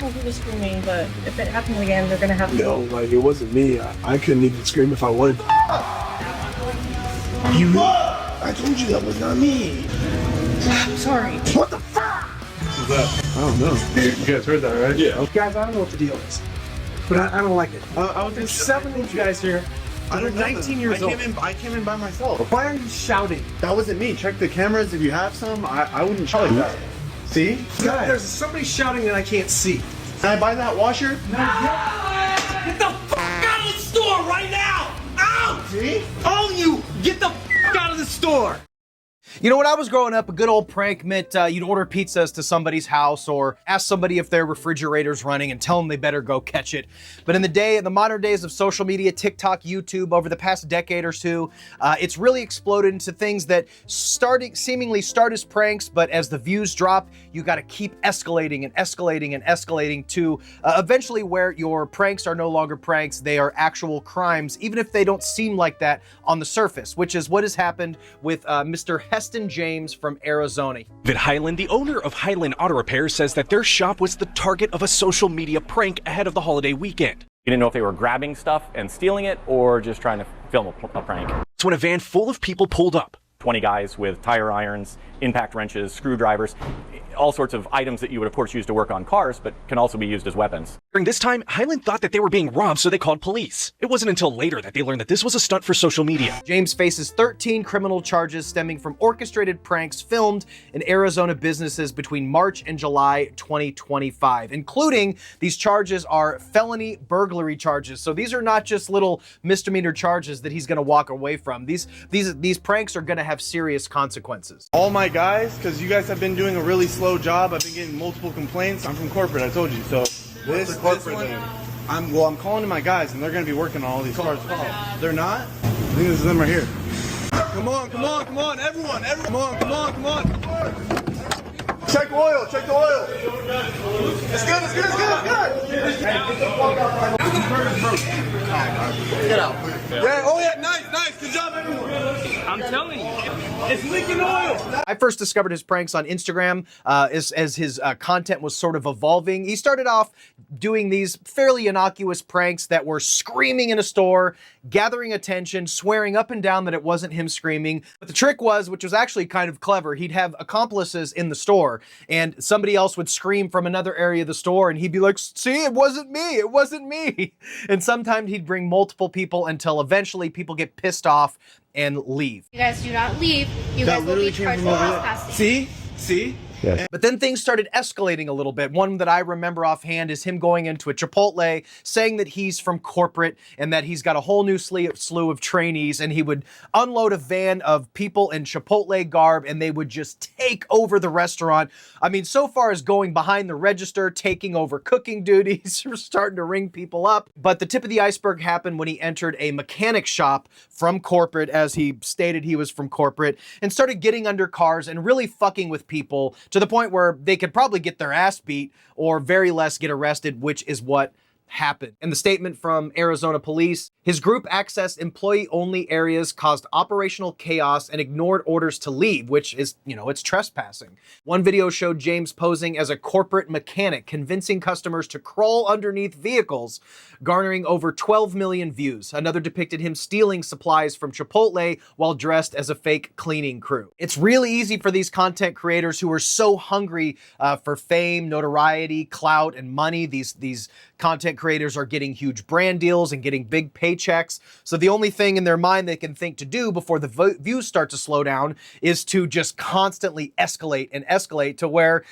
know who was screaming, but if it happens again, they're gonna have to. No, like, it wasn't me. I couldn't even scream if I wanted. You? I told you that was not me. I'm sorry. What the fuck? What's that? I don't know. You guys heard that, right? Yeah. Guys, I don't know what the deal is, but I don't like it. There's 7 of you guys here. I'm 19 years old. I came in by myself. Why are you shouting? That wasn't me. Check the cameras if you have some. I wouldn't shout like that. See? God, there's somebody shouting that I can't see. Can I buy that washer? No. Get the fuck out of the store right now! Out! See? All you, get the fuck out of the store! You know, when I was growing up, a good old prank meant you'd order pizzas to somebody's house or ask somebody if their refrigerator's running and tell them they better go catch it. But in the modern days of social media, TikTok, YouTube, over the past decade or two, it's really exploded into things that seemingly start as pranks, but as the views drop, you gotta keep escalating and escalating and escalating to eventually where your pranks are no longer pranks, they are actual crimes, even if they don't seem like that on the surface, which is what has happened with Mr. Heston James from Arizona. David Highland, the owner of Highland Auto Repair, says that their shop was the target of a social media prank ahead of the holiday weekend. You didn't know if they were grabbing stuff and stealing it or just trying to film a prank. It's when a van full of people pulled up. 20 guys with tire irons, impact wrenches, screwdrivers, all sorts of items that you would of course use to work on cars, but can also be used as weapons. During this time, Highland thought that they were being robbed, so they called police. It wasn't until later that they learned that this was a stunt for social media. James faces 13 criminal charges stemming from orchestrated pranks filmed in Arizona businesses between March and July 2025, including these charges are felony burglary charges. So these are not just little misdemeanor charges that he's gonna walk away from. These pranks are gonna have serious consequences. All my guys, because you guys have been doing a really slow job. I've been getting multiple complaints. I'm from corporate, I told you. So this one, I'm calling to my guys, and they're going to be working on all these cars. They're not? I think this is them right here. Come on, everyone. Come on. Check the oil. It's good. Get out. Yeah, nice. Good job, everyone. I'm telling you, it's leaking oil. I first discovered his pranks on Instagram as his content was sort of evolving. He started off doing these fairly innocuous pranks that were screaming in a store, gathering attention, swearing up and down that it wasn't him screaming. But the trick was, which was actually kind of clever, he'd have accomplices in the store and somebody else would scream from another area of the store and he'd be like, see, it wasn't me. And sometimes he'd bring multiple people until eventually people get pissed off and leave. You guys do not leave. You guys will be charged with trespassing. See? Yes. But then things started escalating a little bit. One that I remember offhand is him going into a Chipotle, saying that he's from corporate and that he's got a whole new slew of trainees, and he would unload a van of people in Chipotle garb and they would just take over the restaurant. I mean, so far as going behind the register, taking over cooking duties, starting to ring people up. But the tip of the iceberg happened when he entered a mechanic shop from corporate, as he stated he was from corporate, and started getting under cars and really fucking with people to the point where they could probably get their ass beat or very less get arrested, which is what happened. In the statement from Arizona police, his group accessed employee-only areas, caused operational chaos, and ignored orders to leave, which is, it's trespassing. One video showed James posing as a corporate mechanic, convincing customers to crawl underneath vehicles, garnering over 12 million views. Another depicted him stealing supplies from Chipotle while dressed as a fake cleaning crew. It's really easy for these content creators who are so hungry for fame, notoriety, clout, and money. These content creators are getting huge brand deals and getting big paychecks. So the only thing in their mind they can think to do before the views start to slow down is to just constantly escalate and escalate to where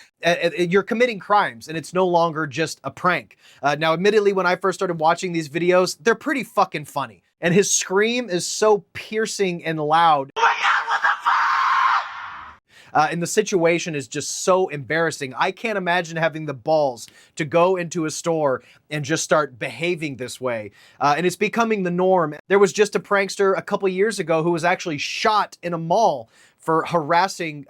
you're committing crimes and it's no longer just a prank. Now, admittedly, when I first started watching these videos, they're pretty fucking funny. And his scream is so piercing and loud. Oh my God, what the fuck? And the situation is just so embarrassing. I can't imagine having the balls to go into a store and just start behaving this way. And it's becoming the norm. There was just a prankster a couple years ago who was actually shot in a mall for harassing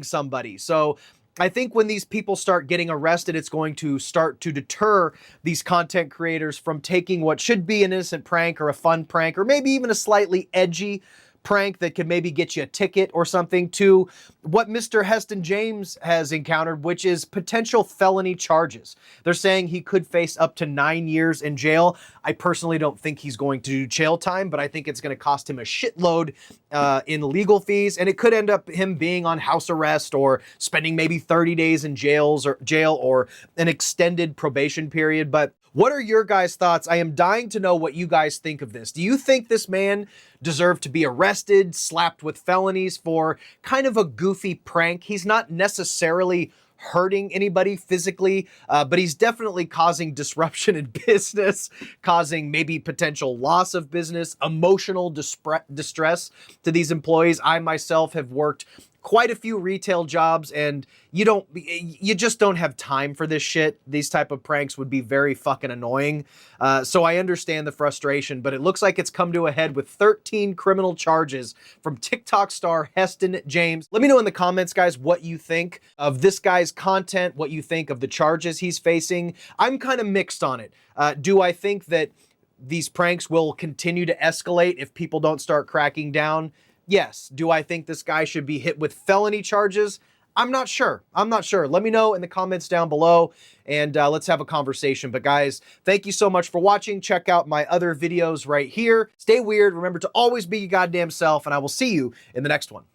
somebody. So I think when these people start getting arrested, it's going to start to deter these content creators from taking what should be an innocent prank or a fun prank or maybe even a slightly edgy prank that could maybe get you a ticket or something to what Mr. Heston James has encountered, which is potential felony charges. They're saying he could face up to 9 years in jail. I personally don't think he's going to do jail time, but I think it's going to cost him a shitload in legal fees, and it could end up him being on house arrest or spending maybe 30 days in jail or an extended probation period. But what are your guys' thoughts? I am dying to know what you guys think of this. Do you think this man deserved to be arrested, slapped with felonies for kind of a goofy prank? He's not necessarily hurting anybody physically, but he's definitely causing disruption in business, causing maybe potential loss of business, emotional distress to these employees. I myself have worked quite a few retail jobs, and you just don't have time for this shit. These type of pranks would be very fucking annoying. So I understand the frustration, but it looks like it's come to a head with 13 criminal charges from TikTok star Heston James. Let me know in the comments, guys, what you think of this guy's content, what you think of the charges he's facing. I'm kind of mixed on it. Do I think that these pranks will continue to escalate if people don't start cracking down? Yes. Do I think this guy should be hit with felony charges? I'm not sure. Let me know in the comments down below, and let's have a conversation. But guys, thank you so much for watching. Check out my other videos right here. Stay weird. Remember to always be your goddamn self, and I will see you in the next one.